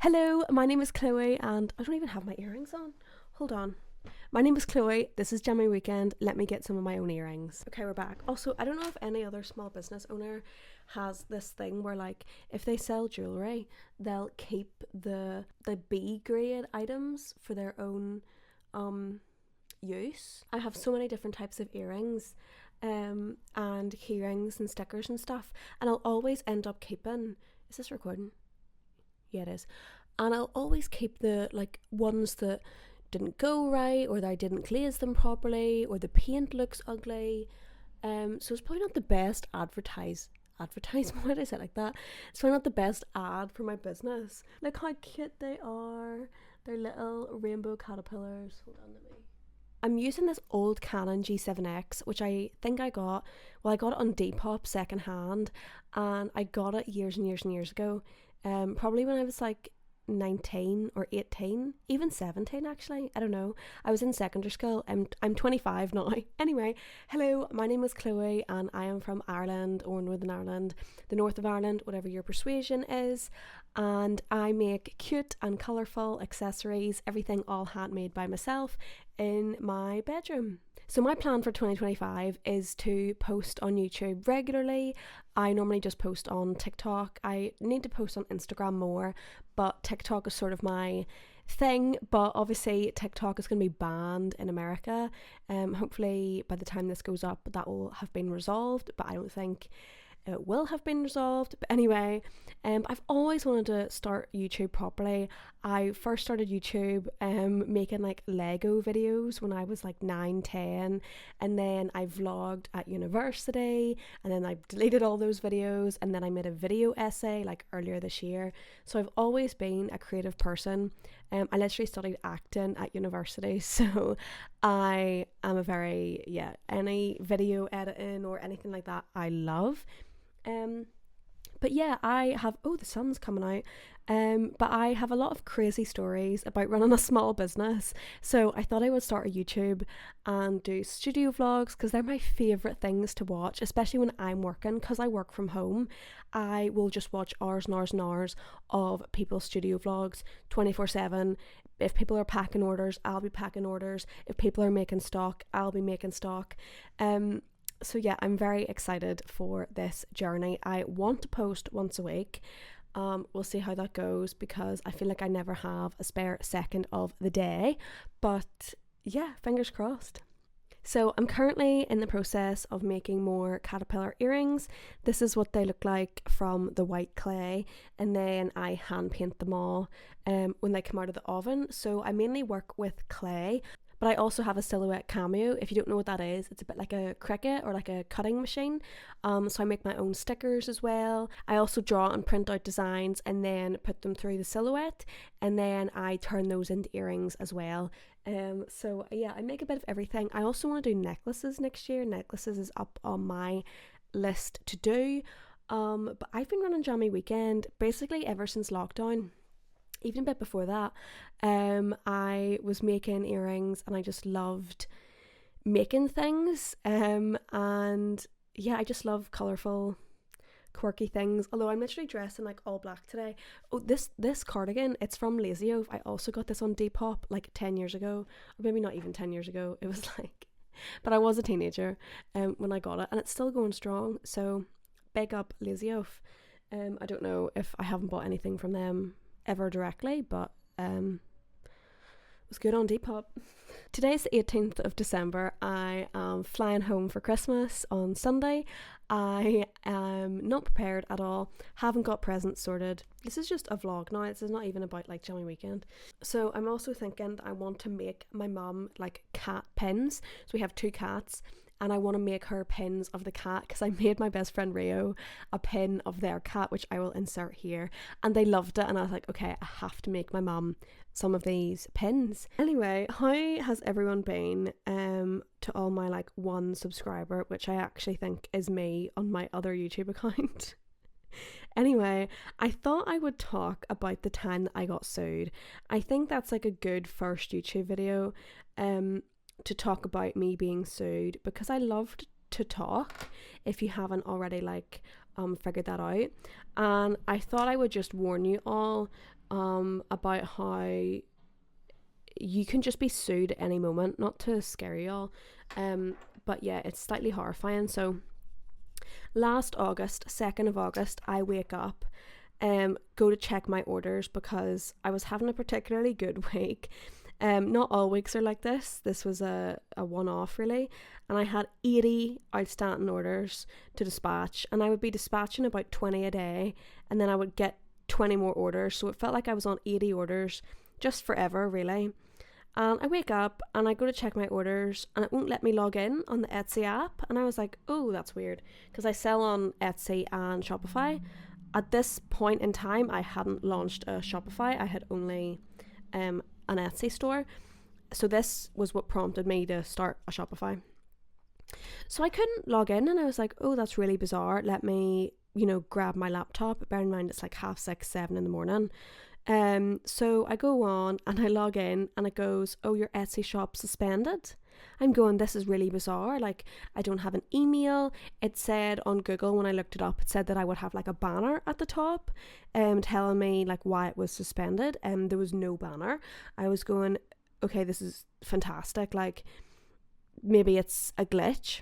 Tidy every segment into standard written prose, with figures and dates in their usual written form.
Hello, my name is Chloe and I don't even have my earrings on. Hold on. My name is Chloe, this is Jammy Weekend, let me get some of my own earrings. Okay, we're back. Also, I don't know if any other small business owner has this thing where like if they sell jewellery, they'll keep the B grade items for their own use. I have so many different types of earrings and key rings and stickers and stuff, and I'll always end up keeping, is this recording? Yeah, it is. And I'll always keep the like ones that didn't go right, or that I didn't glaze them properly, or the paint looks ugly. So it's probably not the best advertisement. Why did I say it like that? It's probably not the best ad for my business. Look how cute they are. They're little rainbow caterpillars. Hold on, let me. I'm using this old Canon G7X, which I think I got it on Depop second hand, and I got it years and years and years ago. Probably when I was like 19 or 18, even 17 actually, I don't know. I was in secondary school. I'm 25 now. Anyway, hello, my name is Chloe and I am from Ireland, or Northern Ireland, the north of Ireland, whatever your persuasion is, and I make cute and colourful accessories, everything all handmade by myself in my bedroom. So my plan for 2025 is to post on YouTube regularly. I normally just post on TikTok. I need to post on Instagram more, but TikTok is sort of my thing. But obviously TikTok is going to be banned in America. Hopefully by the time this goes up that will have been resolved, but I don't think it will have been resolved. But anyway, I've always wanted to start YouTube properly. I first started YouTube making like Lego videos when I was like 9-10, and then I vlogged at university, and then I deleted all those videos, and then I made a video essay like earlier this year. So I've always been a creative person. I literally studied acting at university, so I am a very, any video editing or anything like that I love. But yeah, I have, the sun's coming out, but I have a lot of crazy stories about running a small business, so I thought I would start a YouTube and do studio vlogs, because they're my favourite things to watch, especially when I'm working, because I work from home. I will just watch hours and hours and hours of people's studio vlogs 24/7. If people are packing orders, I'll be packing orders. If people are making stock, I'll be making stock. So yeah, I'm very excited for this journey. I want to post once a week. We'll see how that goes, because I feel like I never have a spare second of the day. But yeah, fingers crossed. So I'm currently in the process of making more caterpillar earrings. This is what they look like from the white clay, and then I hand paint them all when they come out of the oven. So I mainly work with clay, but I also have a Silhouette Cameo. If you don't know what that is, it's a bit like a Cricut or like a cutting machine. So I make my own stickers as well. I also draw and print out designs and then put them through the Silhouette, and then I turn those into earrings as well. So yeah, I make a bit of everything. I also want to do necklaces next year. Necklaces is up on my list to do. But I've been running Jammy Weekend basically ever since lockdown. Even a bit before that, I was making earrings and I just loved making things. And yeah, I just love colourful, quirky things. Although I'm literally dressed in like all black today. Oh, this cardigan, it's from Lazy Ove. I also got this on Depop like 10 years ago, or maybe not even 10 years ago. It was like, but I was a teenager when I got it, and it's still going strong. So big up Lazy Ove. I don't know if I haven't bought anything from them ever directly, but it was good on Depop. Today's the 18th of December. I am flying home for Christmas on Sunday. I am not prepared at all, haven't got presents sorted. This is just a vlog now, this is not even about like Jammy Weekend. So I'm also thinking that I want to make my mum like cat pins. So we have 2 cats, and I want to make her pins of the cat, because I made my best friend Rio a pin of their cat, which I will insert here, and they loved it, and I was like, okay, I have to make my mum some of these pins. Anyway, how has everyone been? To all my like 1 subscriber, which I actually think is me on my other YouTube account. Anyway, I thought I would talk about the time that I got sued. I think that's like a good first YouTube video to talk about me being sued, because I loved to talk, if you haven't already like figured that out. And I thought I would just warn you all about how you can just be sued at any moment. Not to scare y'all, but yeah, it's slightly horrifying. So last August, 2nd of August, I wake up, go to check my orders because I was having a particularly good week. Not all weeks are like this. This was a one-off really, and I had 80 outstanding orders to dispatch, and I would be dispatching about 20 a day, and then I would get 20 more orders, so it felt like I was on 80 orders just forever really. And I wake up and I go to check my orders and it won't let me log in on the Etsy app, and I was like, oh, that's weird, because I sell on Etsy and Shopify. At this point in time I hadn't launched a Shopify, I had only an Etsy store, so this was what prompted me to start a Shopify. So I couldn't log in, and I was like, oh, that's really bizarre, let me grab my laptop. Bear in mind it's like 6:30, 7 in the morning. So I go on and I log in and it goes, oh, your Etsy shop suspended. I'm going, this is really bizarre, like I don't have an email. It said on Google, when I looked it up, it said that I would have like a banner at the top telling me like why it was suspended, and there was no banner. I was going, okay, this is fantastic, like maybe it's a glitch.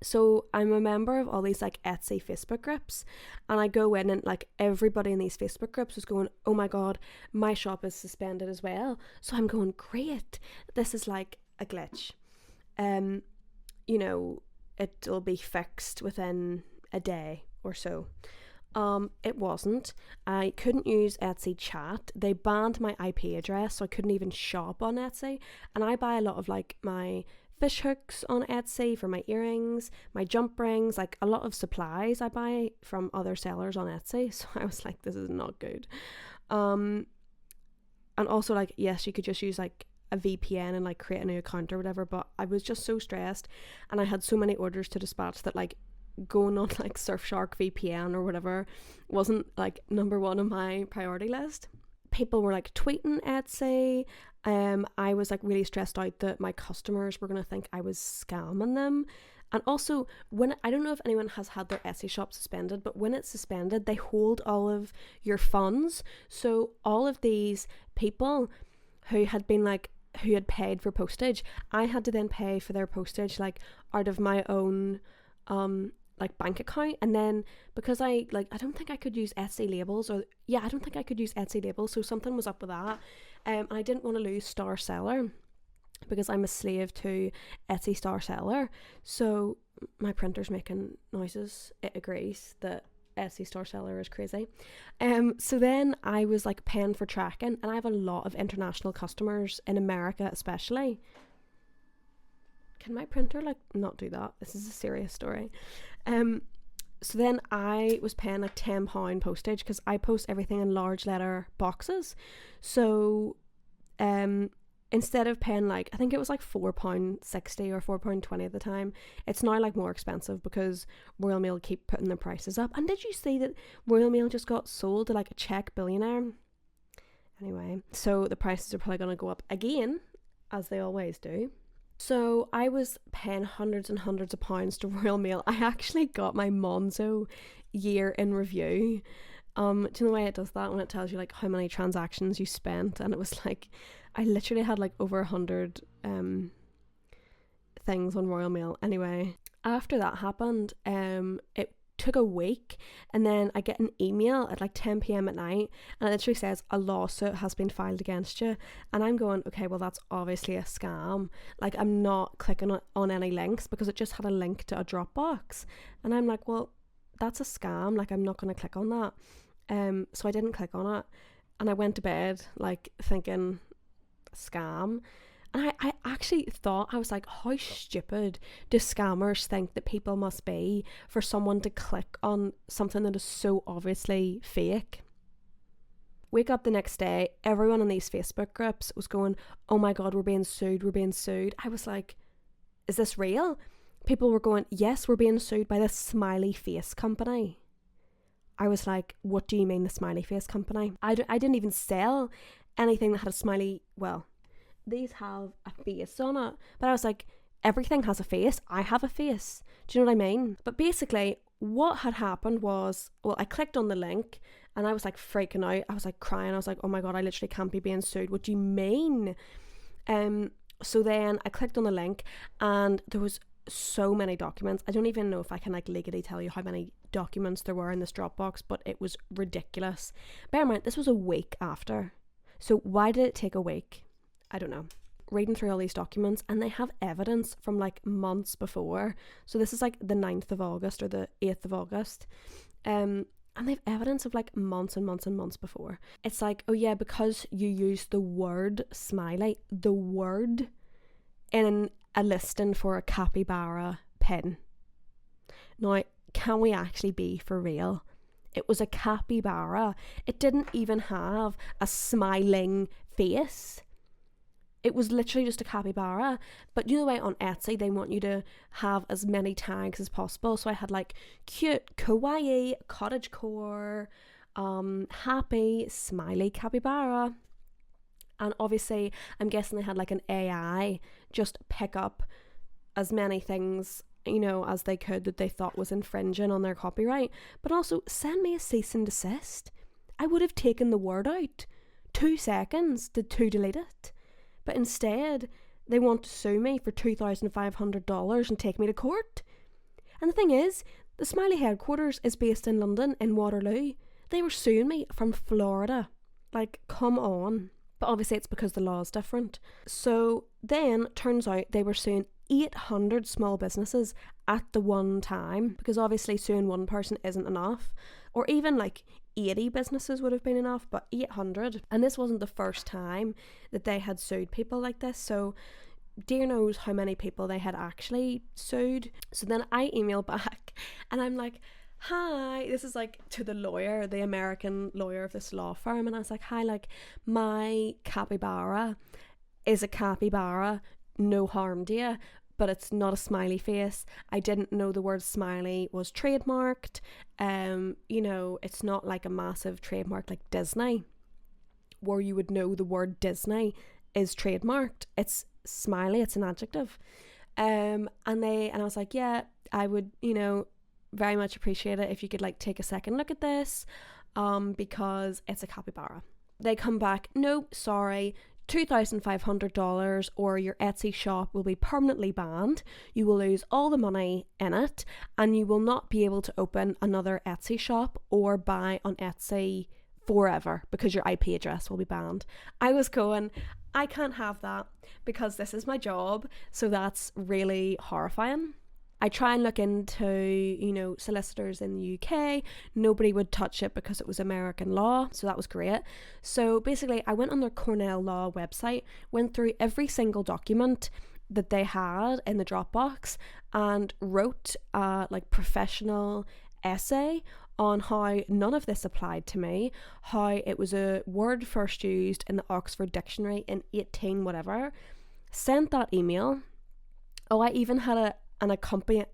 So I'm a member of all these like Etsy Facebook groups, and I go in and like everybody in these Facebook groups was going, oh my god, my shop is suspended as well. So I'm going, great, this is like a glitch. It'll be fixed within a day or so. It wasn't. I couldn't use Etsy chat. They banned my IP address, so I couldn't even shop on Etsy. And I buy a lot of like my fish hooks on Etsy for my earrings, my jump rings, like a lot of supplies I buy from other sellers on Etsy. So I was like, this is not good. And also like, yes, you could just use like a VPN and like create a new account or whatever, but I was just so stressed and I had so many orders to dispatch that like going on like Surfshark VPN or whatever wasn't like number one on my priority list. People were like tweeting Etsy. I was like really stressed out that my customers were going to think I was scamming them. And also, I don't know if anyone has had their Etsy shop suspended, but when it's suspended, they hold all of your funds. So all of these people who had paid for postage, I had to then pay for their postage like out of my own like bank account. And then because I don't think I could use Etsy labels, so something was up with that. And I didn't want to lose Star Seller because I'm a slave to Etsy Star Seller. So my printer's making noises. It agrees that Etsy Star Seller is crazy. So then I was like paying for tracking, and I have a lot of international customers in America especially. Can my printer like not do that? This is a serious story. So then I was paying like £10 postage because I post everything in large letter boxes. So instead of paying like, I think it was like £4.60 or £4.20 at the time, it's now like more expensive because Royal Mail keep putting their prices up. And did you see that Royal Mail just got sold to like a Czech billionaire? Anyway, so the prices are probably going to go up again, as they always do. So I was paying hundreds and hundreds of pounds to Royal Mail. I actually got my Monzo year in review. Do you know the way it does that when it tells you like how many transactions you spent? And it was like, I literally had like over 100 things on Royal Mail. Anyway, after that happened, it took a week, and then I get an email at like 10 p.m. at night, and it literally says a lawsuit has been filed against you. And I'm going, okay, well that's obviously a scam. Like I'm not clicking on any links because it just had a link to a Dropbox, and I'm like, well that's a scam, like I'm not going to click on that. So I didn't click on it, and I went to bed like thinking scam. And I actually thought, I was like, how stupid do scammers think that people must be for someone to click on something that is so obviously fake? Wake up the next day, everyone in these Facebook groups was going, oh my god, we're being sued. I was like, is this real? People were going, yes, we're being sued by the smiley face company. I was like, what do you mean the smiley face company? I didn't even sell anything that had a smiley, well, these have a face on it, but I was like, everything has a face, I have a face, do you know what I mean? But basically what had happened was, well, I clicked on the link and I was like freaking out. I was like crying. I was like, oh my God, I literally can't be being sued. What do you mean? So then I clicked on the link and there was so many documents. I don't even know if I can like legally tell you how many documents there were in this Dropbox, but it was ridiculous. Bear in mind, this was a week after. So why did it take a week? I don't know. Reading through all these documents, and they have evidence from like months before. So this is like the 9th of August or the 8th of August. And they've evidence of like months and months and months before. It's like, oh yeah, because you used the word smiley, the word in a listing for a capybara pin. Now, can we actually be for real? It was a capybara. It didn't even have a smiling face. It was literally just a capybara. But you know, way on Etsy, they want you to have as many tags as possible. So I had like cute, kawaii, cottagecore, happy, smiley capybara. And obviously, I'm guessing they had like an AI just pick up as many things, you know, as they could that they thought was infringing on their copyright. But also, send me a cease and desist. I would have taken the word out. 2 seconds to delete it. But instead, they want to sue me for $2,500 and take me to court. And the thing is, the Smiley headquarters is based in London, in Waterloo. They were suing me from Florida. Like, come on. But obviously it's because the law is different. So then, turns out they were suing 800 small businesses at the one time, because obviously suing one person isn't enough. Or even like 80 businesses would have been enough, but 800. And this wasn't the first time that they had sued people like this. So dear knows how many people they had actually sued. So then I email back and I'm like, hi, this is like to the lawyer, the American lawyer of this law firm. And I was like, hi, like my capybara is a capybara, no harm to you, but it's not a smiley face. I didn't know the word smiley was trademarked. You know, it's not like a massive trademark like Disney, where you would know the word Disney is trademarked. It's smiley, it's an adjective. And I was like, yeah, I would, you know, very much appreciate it if you could like take a second look at this, because it's a capybara. They come back, no, sorry, $2,500 or your Etsy shop will be permanently banned. You will lose all the money in it and you will not be able to open another Etsy shop or buy on Etsy forever because your IP address will be banned. I was going, I can't have that because this is my job, so that's really horrifying. I try and look into, you know, solicitors in the UK. Nobody would touch it because it was American law, so that was great. So basically, I went on their Cornell Law website, went through every single document that they had in the Dropbox, and wrote a like professional essay on how none of this applied to me, how it was a word first used in the Oxford Dictionary in 18 whatever. Sent that email. Oh, I even had an accompanying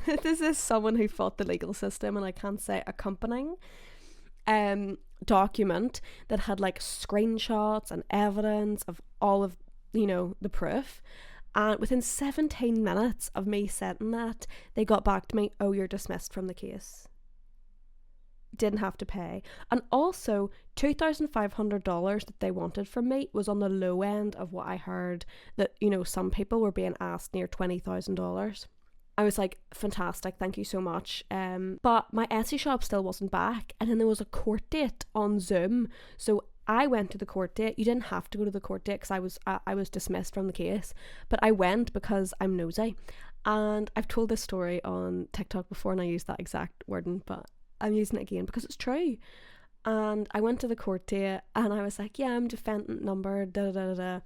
this is someone who fought the legal system and I can't say accompanying document that had like screenshots and evidence of all of, you know, the proof. And within 17 minutes of me sending that, they got back to me, oh, you're dismissed from the case. Didn't have to pay. And also $2,500 that they wanted from me was on the low end of what I heard that, you know, some people were being asked near $20,000. I was like, fantastic, thank you so much. But my Etsy shop still wasn't back, and then there was a court date on Zoom, so I went to the court date. You didn't have to go to the court date because I was dismissed from the case, but I went because I'm nosy. And I've told this story on TikTok before and I used that exact wording, but I'm using it again because it's true. And I went to the court date and I was like, yeah, I'm defendant number da da da da.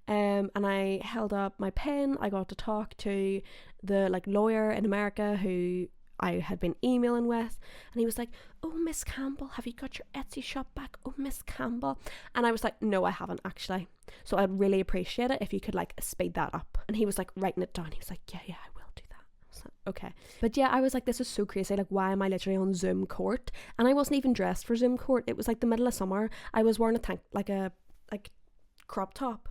And I held up my pen. I got to talk to the like lawyer in America who I had been emailing with, and he was like, oh, Miss Campbell, have you got your Etsy shop back? Oh, Miss Campbell. And I was like, no, I haven't actually, so I'd really appreciate it if you could like speed that up. And he was like writing it down. He was like, yeah, I will do that. I was like, okay. But yeah, I was like, this is so crazy, like why am I literally on Zoom court? And I wasn't even dressed for Zoom court. It was like the middle of summer. I was wearing a crop top.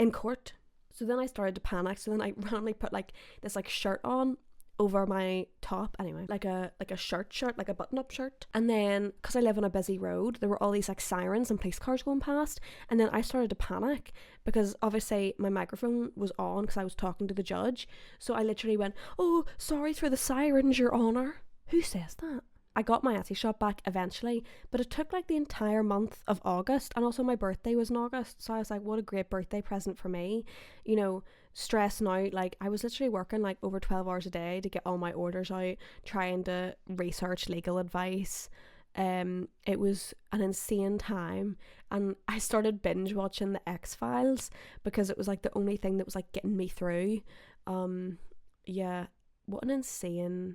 in court. So then I started to panic. So then I randomly put like this like shirt on over my top, anyway, like a shirt, like a button-up shirt. And then, because I live on a busy road, there were all these like sirens and police cars going past, and then I started to panic because obviously my microphone was on because I was talking to the judge. So I literally went, "Oh, sorry for the sirens, Your Honour." Who says that? I got my Etsy shop back eventually, but it took like the entire month of August, and also my birthday was in August, so I was like, what a great birthday present for me, you know, stressing out. Like, I was literally working like over 12 hours a day to get all my orders out, trying to research legal advice. It was an insane time, and I started binge watching the X-Files because it was like the only thing that was like getting me through. Yeah, what an insane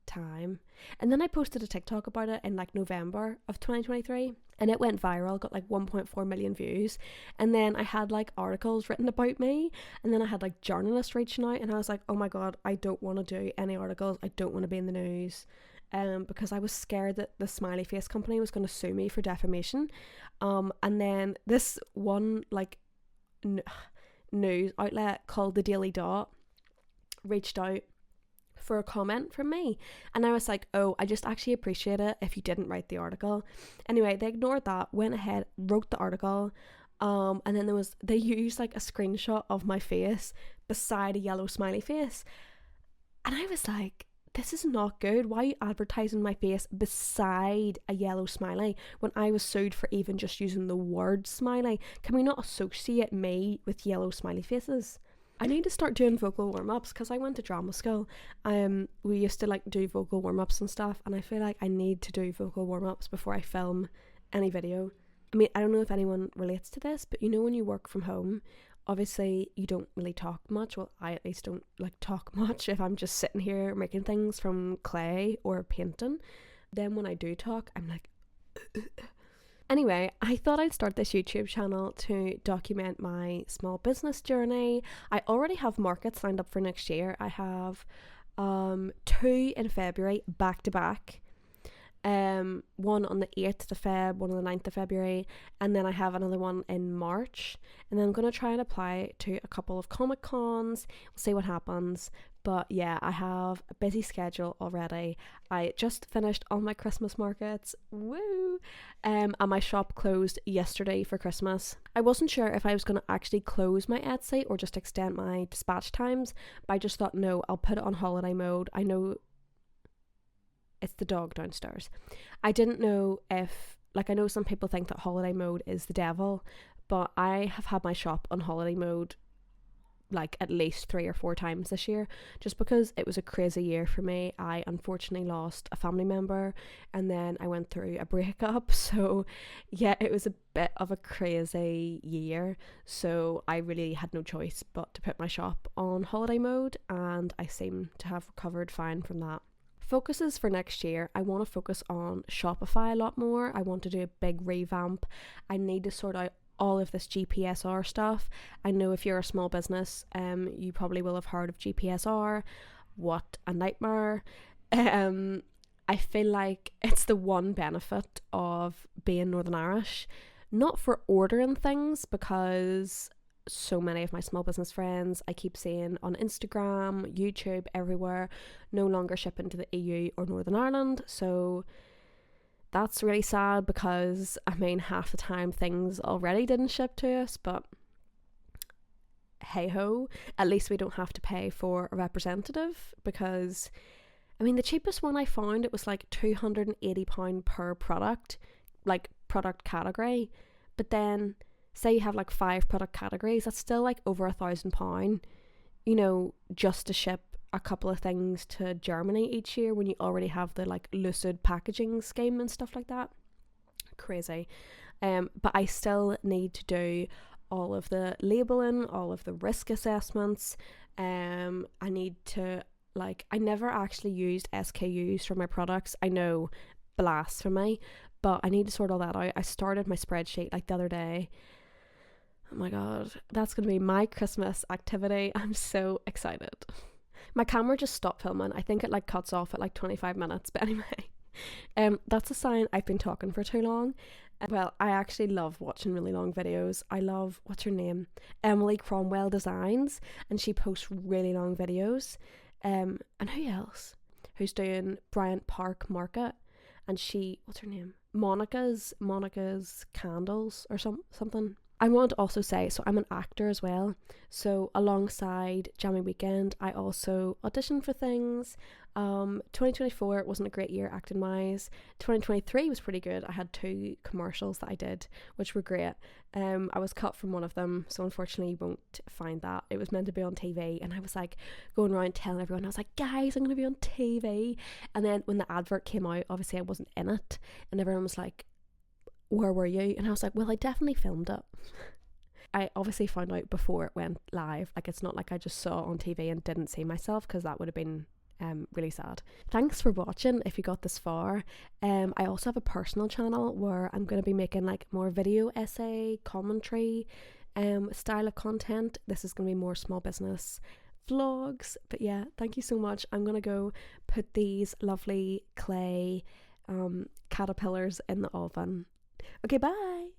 time. And then I posted a TikTok about it in like November of 2023, and it went viral, got like 1.4 million views. And then I had like articles written about me, and then I had like journalists reaching out, and I was like, oh my god, I don't want to do any articles, I don't want to be in the news, because I was scared that the Smiley Face company was going to sue me for defamation. And then this one like news outlet called the Daily Dot reached out for a comment from me, and I was like, oh, I just actually appreciate it if you didn't write the article. Anyway, they ignored that, went ahead, wrote the article, and then they used like a screenshot of my face beside a yellow smiley face, and I was like, this is not good. Why are you advertising my face beside a yellow smiley when I was sued for even just using the word smiley? Can we not associate me with yellow smiley faces? I need to start doing vocal warm-ups because I went to drama school. We used to like do vocal warm-ups and stuff, and I feel like I need to do vocal warm-ups before I film any video. I mean, I don't know if anyone relates to this, but you know when you work from home, obviously you don't really talk much. Well, I at least don't like talk much if I'm just sitting here making things from clay or painting. Then when I do talk, I'm like Anyway, I thought I'd start this YouTube channel to document my small business journey. I already have markets lined up for next year. I have 2 in February back to back. One on the 8th of Feb, one on the 9th of February, and then I have another one in March. And then I'm going to try and apply to a couple of Comic Cons. We'll see what happens. But yeah, I have a busy schedule already. I just finished all my Christmas markets. Woo! And my shop closed yesterday for Christmas. I wasn't sure if I was going to actually close my Etsy or just extend my dispatch times, but I just thought, no, I'll put it on holiday mode. I know it's the dog downstairs. I didn't know if, like, I know some people think that holiday mode is the devil, but I have had my shop on holiday mode like at least 3 or 4 times this year, just because it was a crazy year for me. I unfortunately lost a family member, and then I went through a breakup, so yeah, it was a bit of a crazy year. So I really had no choice but to put my shop on holiday mode, and I seem to have recovered fine from that. Focuses for next year, I want to focus on Shopify a lot more. I want to do a big revamp. I need to sort out all of this GPSR stuff. I know if you're a small business, you probably will have heard of GPSR. What a nightmare. I feel like it's the one benefit of being Northern Irish, not for ordering things, because so many of my small business friends I keep seeing on Instagram, YouTube, everywhere, no longer shipping to the EU or Northern Ireland. So that's really sad, because I mean, half the time things already didn't ship to us, but hey ho, at least we don't have to pay for a representative. Because I mean, the cheapest one I found, it was like £280 per product, like product category. But then say you have like 5 product categories, that's still like over £1,000, you know, just to ship a couple of things to Germany each year, when you already have the like Lucid packaging scheme and stuff like that. Crazy. But I still need to do all of the labeling, all of the risk assessments. I need to, like, I never actually used SKUs for my products. I know, blasphemy, but I need to sort all that out. I started my spreadsheet like the other day. Oh my god, that's going to be my Christmas activity. I'm so excited. My camera just stopped filming. I think it like cuts off at like 25 minutes, but anyway. That's a sign I've been talking for too long. Well, I actually love watching really long videos. I love, what's her name? Emily Cromwell Designs, and she posts really long videos. And who else? Who's doing Bryant Park Market? And she, what's her name? Monica's Candles or something. I want to also say, so I'm an actor as well. So alongside Jammy Weekend, I also auditioned for things. 2024 wasn't a great year acting wise. 2023 was pretty good. I had 2 commercials that I did, which were great. I was cut from one of them, so unfortunately you won't find that. It was meant to be on TV, and I was like going around telling everyone, I was like, guys, I'm going to be on TV. And then when the advert came out, obviously I wasn't in it, and everyone was like, where were you? And I was like, well, I definitely filmed it. I obviously found out before it went live. Like, it's not like I just saw it on TV and didn't see myself, because that would have been really sad. Thanks for watching if you got this far. I also have a personal channel where I'm going to be making like more video essay commentary style of content. This is going to be more small business vlogs, but yeah, thank you so much. I'm going to go put these lovely clay caterpillars in the oven. Okay, bye.